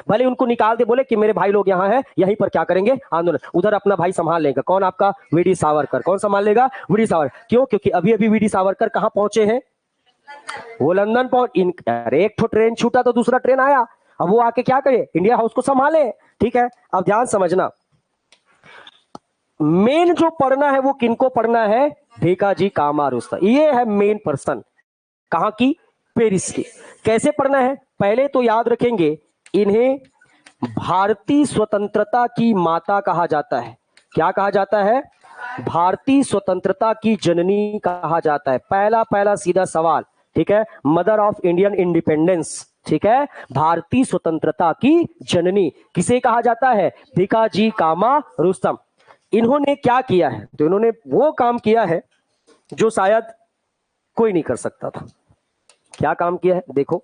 भले उनको निकाल दे, बोले कि मेरे भाई लोग यहाँ हैं, यहीं पर क्या करेंगे, आंदोलन। उधर अपना भाई संभाल लेगा, कौन आपका, वीडी सावरकर। कौन संभाल लेगा, वीडी सावरकर। क्यों, क्योंकि अभी अभी वीडी सावरकर कहां पहुंचे हैं, वो लंदन पहुंच, अरे एक तो ट्रेन छूटा तो दूसरा ट्रेन आया, अब वो आके क्या करे, इंडिया हाउस को संभाले, ठीक है। अब ध्यान समझना, मेन जो पढ़ना है वो किनको पढ़ना है, भीकाजी कामा रुस्तम। ये है मेन पर्सन, कहां की, पेरिस की। कैसे पढ़ना है, पहले तो याद रखेंगे इन्हें भारतीय स्वतंत्रता की माता कहा जाता है। क्या कहा जाता है, भारतीय स्वतंत्रता की जननी कहा जाता है। पहला पहला सीधा सवाल, ठीक है, मदर ऑफ इंडियन इंडिपेंडेंस, ठीक है। भारतीय स्वतंत्रता की जननी किसे कहा जाता है, भीकाजी कामा रुस्तम। इन्होंने क्या किया है, तो इन्होंने वो काम किया है जो शायद कोई नहीं कर सकता था। क्या काम किया है, देखो,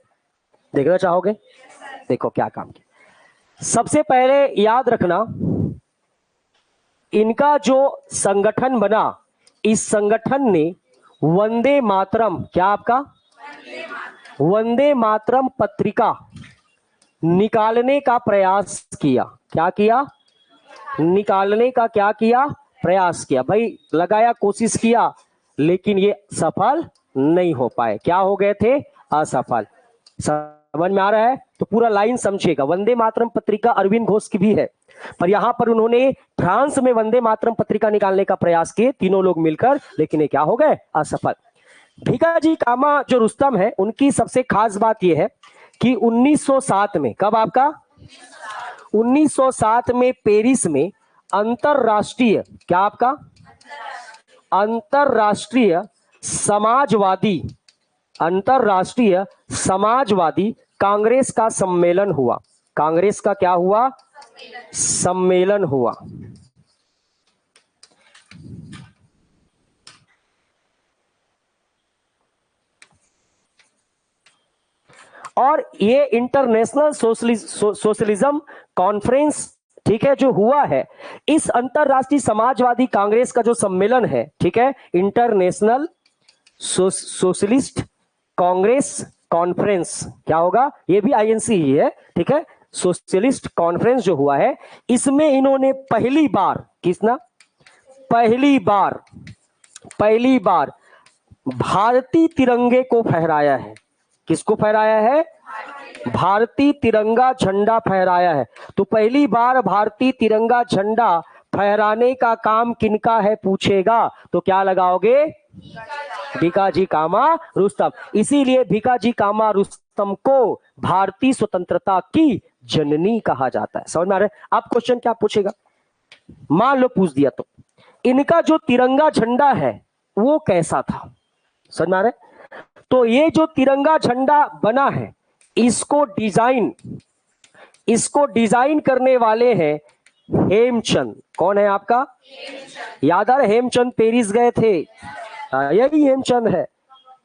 देखना चाहोगे, देखो क्या काम किया। सबसे पहले याद रखना, इनका जो संगठन बना, इस संगठन ने वंदे मातरम, क्या आपका, वंदे मातरम पत्रिका निकालने का प्रयास किया। क्या किया, निकालने का क्या किया, प्रयास किया। भाई लगाया, कोशिश किया, लेकिन ये सफल नहीं हो पाए। क्या हो गए थे, असफल। समझ में आ रहा है, तो पूरा लाइन समझिएगा। वंदे मातरम पत्रिका अरविंद घोष की भी है, पर यहां पर उन्होंने फ्रांस में वंदे मातरम पत्रिका निकालने का प्रयास किए, तीनों लोग मिलकर, लेकिन ये क्या हो गए, असफल। भीकाजी कामा जो रुस्तम है, उनकी सबसे खास बात यह है कि 1907 में, कब आपका, 1907 में पेरिस में अंतरराष्ट्रीय, क्या आपका, अंतरराष्ट्रीय समाजवादी, अंतरराष्ट्रीय समाजवादी कांग्रेस का सम्मेलन हुआ। कांग्रेस का क्या हुआ, सम्मेलन हुआ। और और ये इंटरनेशनल सोशलिज्म कॉन्फ्रेंस, ठीक है, जो हुआ है, इस अंतरराष्ट्रीय समाजवादी कांग्रेस का जो सम्मेलन है, ठीक है, इंटरनेशनल सोशलिस्ट कांग्रेस कॉन्फ्रेंस, क्या होगा, ये भी आईएनसी ही है, ठीक है, सोशलिस्ट कॉन्फ्रेंस जो हुआ है, इसमें इन्होंने पहली बार, किसना, पहली बार भारतीय तिरंगे को फहराया है। किसको फहराया है? भारतीय तिरंगा झंडा फहराया है। तो पहली बार भारतीय तिरंगा झंडा फहराने का काम किनका है पूछेगा तो क्या लगाओगे? भिकाजी कामा रुस्तम। इसीलिए भिकाजी कामा रुस्तम को भारतीय स्वतंत्रता की जननी कहा जाता है। समझ में आ रहा है? अब क्वेश्चन क्या पूछेगा, मान लो पूछ दिया तो इनका जो तिरंगा झंडा है वो कैसा था? समझ में आ रहा है? तो ये जो तिरंगा झंडा बना है इसको डिजाइन करने वाले हैं हेमचंद। कौन है आपका? याद आ रहा है? हेमचंद पेरिस गए थे, यही हेमचंद है।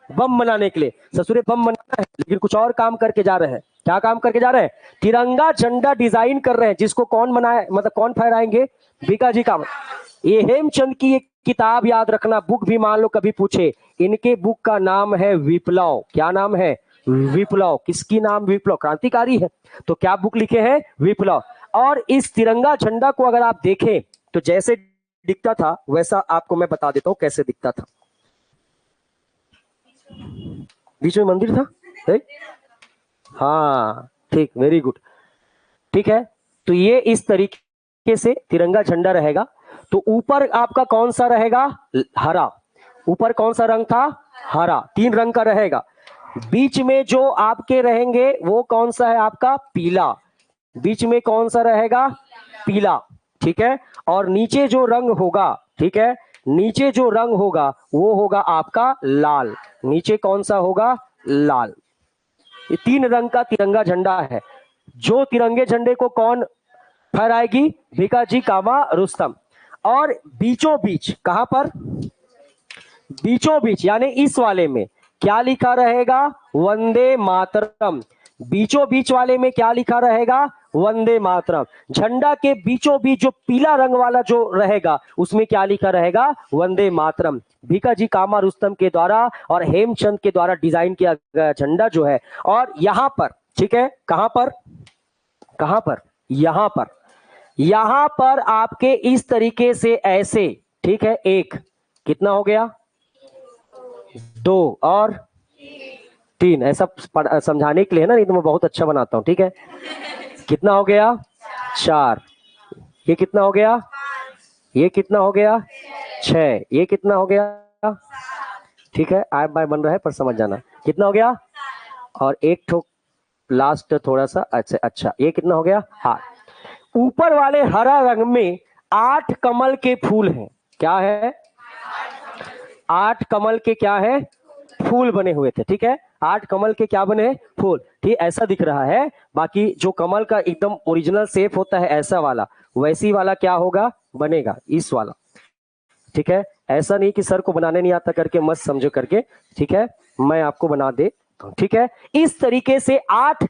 बम बनाने के लिए, ससुरे बम बनाना है, लेकिन कुछ और काम करके जा रहे हैं। क्या काम करके जा रहे हैं? तिरंगा झंडा डिजाइन कर रहे हैं, जिसको कौन बनाए, मतलब कौन फहराएंगे? भिकाजी कामा। ये हेमचंद की एक किताब याद रखना, बुक भी मान लो कभी पूछे, इनके बुक का नाम है विप्लव। क्या नाम है? विप्लव। किसकी नाम? विप्लव, क्रांतिकारी है। तो क्या बुक लिखे हैं? विप्लव। और इस तिरंगा झंडा को अगर आप देखें तो जैसे दिखता था वैसा आपको मैं बता देता हूं कैसे दिखता था। बीच में मंदिर था, हाँ ठीक, वेरी गुड, ठीक है। तो ये इस तरीके से तिरंगा झंडा रहेगा। तो ऊपर आपका कौन सा रहेगा? हरा। ऊपर कौन सा रंग था? हरा। 3 रंग का रहेगा। बीच में जो आपके रहेंगे वो कौन सा है आपका? पीला। बीच में कौन सा रहेगा? पीला, ठीक है। और नीचे जो रंग होगा, ठीक है, नीचे जो रंग होगा वो होगा आपका लाल। नीचे कौन सा होगा? लाल। ये 3 रंग का तिरंगा झंडा है। जो तिरंगे झंडे को कौन फहराएगी? भिकाजी कामा रुस्तम। और बीचों बीच, कहां पर? बीचों बीच यानी इस वाले में क्या लिखा रहेगा? वंदे मातरम। बीचों बीच वाले में क्या लिखा रहेगा? वंदे मातरम। झंडा के बीचों बीच जो पीला रंग वाला जो रहेगा उसमें क्या लिखा रहेगा? वंदे मातरम। भिकाजी कामा रुस्तम के द्वारा और हेमचंद के द्वारा डिजाइन किया गया झंडा जो है। और यहां पर, ठीक है, कहां पर? कहां पर? यहां पर आपके इस तरीके से ऐसे, ठीक है, 1 कितना हो गया? 2 और 3, ऐसा समझाने के लिए है ना, नहीं तो मैं बहुत अच्छा बनाता हूं, ठीक है। कितना हो गया? 4। ये कितना हो गया? ये कितना हो गया? 6। ये कितना हो गया? ठीक है, आय बाय बन रहा है पर समझ जाना। कितना हो गया? और एक ठोक लास्ट थोड़ा सा, अच्छा ये कितना हो गया? हाँ। ऊपर वाले हरा रंग में 8 कमल के फूल हैं। क्या है? 8 कमल के क्या है? फूल बने हुए थे, ठीक है। 8 कमल के क्या बने? फूल। ठीक, ऐसा दिख रहा है। बाकी जो कमल का एकदम ओरिजिनल शेप होता है ऐसा वाला, वैसी वाला क्या होगा? बनेगा इस वाला, ठीक है। ऐसा नहीं कि सर को बनाने नहीं आता करके मत समझो करके, ठीक है, मैं आपको बना दे, ठीक है। इस तरीके से 8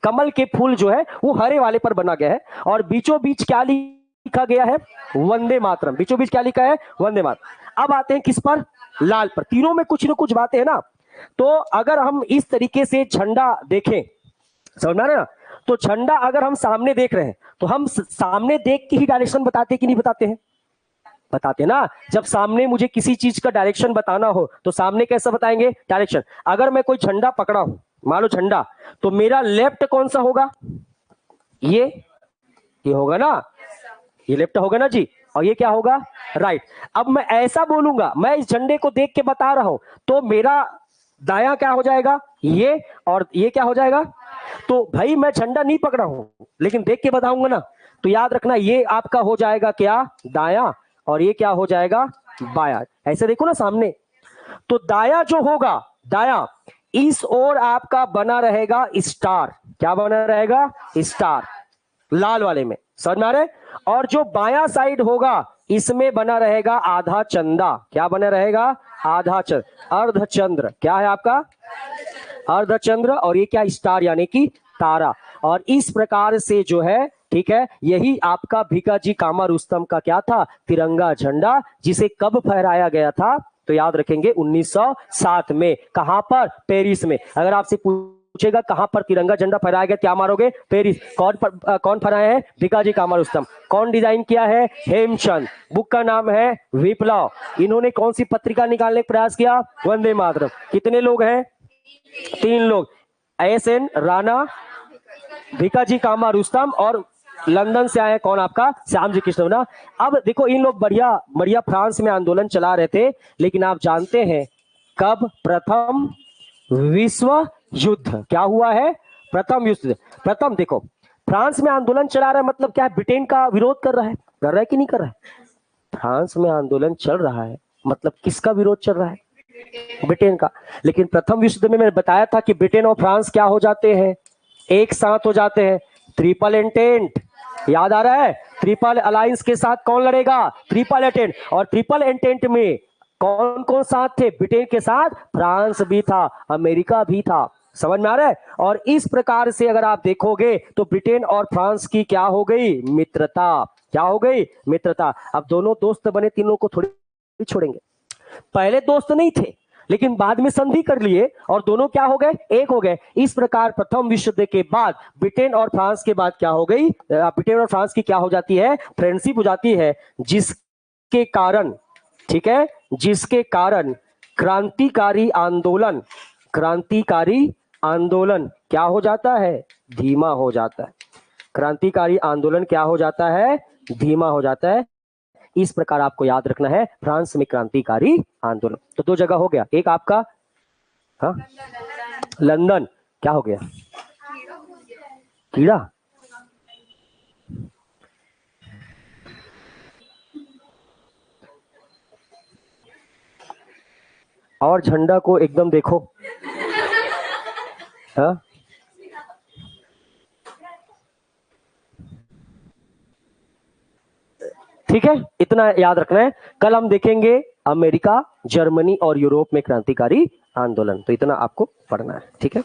कमल के फूल जो है वो हरे वाले पर बना गया है। और बीचों बीच क्या लिखा गया है? वंदे मातरम। बीचों बीच क्या लिखा है? वंदे मातरम। अब आते हैं किस पर? लाल पर। तीनों में कुछ ना कुछ बातें है ना। तो अगर हम इस तरीके से झंडा देखें, समझ में आ रहा है ना, तो झंडा अगर हम सामने देख रहे हैं तो हम सामने देख के ही डायरेक्शन बताते कि नहीं बताते हैं? बताते ना। जब सामने मुझे किसी चीज का डायरेक्शन बताना हो तो सामने कैसा बताएंगे? डायरेक्शन। अगर मैं कोई झंडा पकड़ा हूं, मान लो झंडा, तो मेरा लेफ्ट कौन सा होगा? ये होगा ना, ये लेफ्ट होगा ना जी। और ये क्या होगा? राइट। अब मैं ऐसा बोलूंगा, मैं इस झंडे को देख के बता रहा हूं, तो मेरा दायां क्या हो जाएगा? ये। और ये क्या हो जाएगा? तो भाई मैं झंडा नहीं पकड़ा हूं लेकिन देख के बताऊंगा ना, तो याद रखना ये आपका हो जाएगा क्या? दायां। और ये क्या हो जाएगा? बायां। ऐसे देखो ना सामने, तो दायां जो होगा, दायां, इस ओर आपका बना रहेगा स्टार। क्या बना रहेगा? स्टार, लाल वाले में। समझ में आ रहा है? और जो बायां साइड होगा इसमें बना रहेगा आधा चंदा। क्या बना रहेगा? आधा चंद्र, अर्धचंद्र। क्या है आपका? अर्धचंद्र, और ये क्या, स्टार यानी कि तारा। और इस प्रकार से जो है, ठीक है, यही आपका भिकाजी कामा रुस्तम का क्या था, तिरंगा झंडा, जिसे कब फहराया गया था, तो याद रखेंगे 1907 में। कहां पर, पेरिस में। अगर आपसे पूछेगा कहां पर तिरंगा झंडा फहराया गया, क्या मारोगे, पेरिस। कौन फहराया है, भिकाजी कामा रुस्तम। कौन डिजाइन किया है, हेमचंद। बुक का नाम है विप्लव। इन्होंने कौन सी पत्रिका निकालने का प्रयास किया, वंदे मातरम। कितने लोग हैं, 3 लोग, एस.एन. राणा, भिकाजी कामा रुस्तम, और लंदन से आए हैं कौन, आपका श्याम जी कृष्ण ना। अब देखो, इन लोग बढ़िया बढ़िया फ्रांस में आंदोलन चला रहे थे, लेकिन आप जानते हैं कब प्रथम विश्व युद्ध क्या हुआ है, प्रथम युद्ध। प्रथम, देखो, फ्रांस में आंदोलन चला रहा है मतलब क्या है, ब्रिटेन का विरोध कर रहा है कि नहीं कर रहा है। फ्रांस में आंदोलन चल रहा है मतलब किसका विरोध चल रहा है, ब्रिटेन का। लेकिन प्रथम विश्व युद्ध में मैंने बताया था कि ब्रिटेन और फ्रांस क्या हो जाते हैं, एक साथ हो जाते हैं, ट्रिपल एंटेंट। याद आ रहा है, ट्रिपल अलायंस के साथ कौन लड़ेगा, ट्रिपल एंटेंट। और ट्रिपल एंटेंट में कौन कौन साथ थे, ब्रिटेन के साथ फ्रांस भी था, अमेरिका भी था। समझ में आ रहा है। और इस प्रकार से अगर आप देखोगे तो ब्रिटेन और फ्रांस की क्या हो गई, मित्रता। क्या हो गई, मित्रता। अब दोनों दोस्त बने, तीनों को थोड़ी छोड़ेंगे। पहले दोस्त नहीं थे, लेकिन बाद में संधि कर लिए और दोनों क्या हो गए, एक हो गए। इस प्रकार प्रथम विश्व युद्ध के बाद ब्रिटेन और फ्रांस के बाद क्या हो गई, ब्रिटेन और फ्रांस की क्या हो जाती है, फ्रेंडशिप हो जाती है, जिसके कारण, ठीक है, जिसके कारण क्रांतिकारी आंदोलन क्या हो जाता है, धीमा हो जाता है। क्रांतिकारी आंदोलन क्या हो जाता है, धीमा हो जाता है। इस प्रकार आपको याद रखना है, फ्रांस में क्रांतिकारी आंदोलन। तो 2 जगह हो गया, एक आपका, हाँ, लंदन। क्या हो गया, कीड़ा। और झंडा को एकदम देखो, हाँ, ठीक है, इतना याद रखना है। कल हम देखेंगे अमेरिका, जर्मनी और यूरोप में क्रांतिकारी आंदोलन, तो इतना आपको पढ़ना है, ठीक है।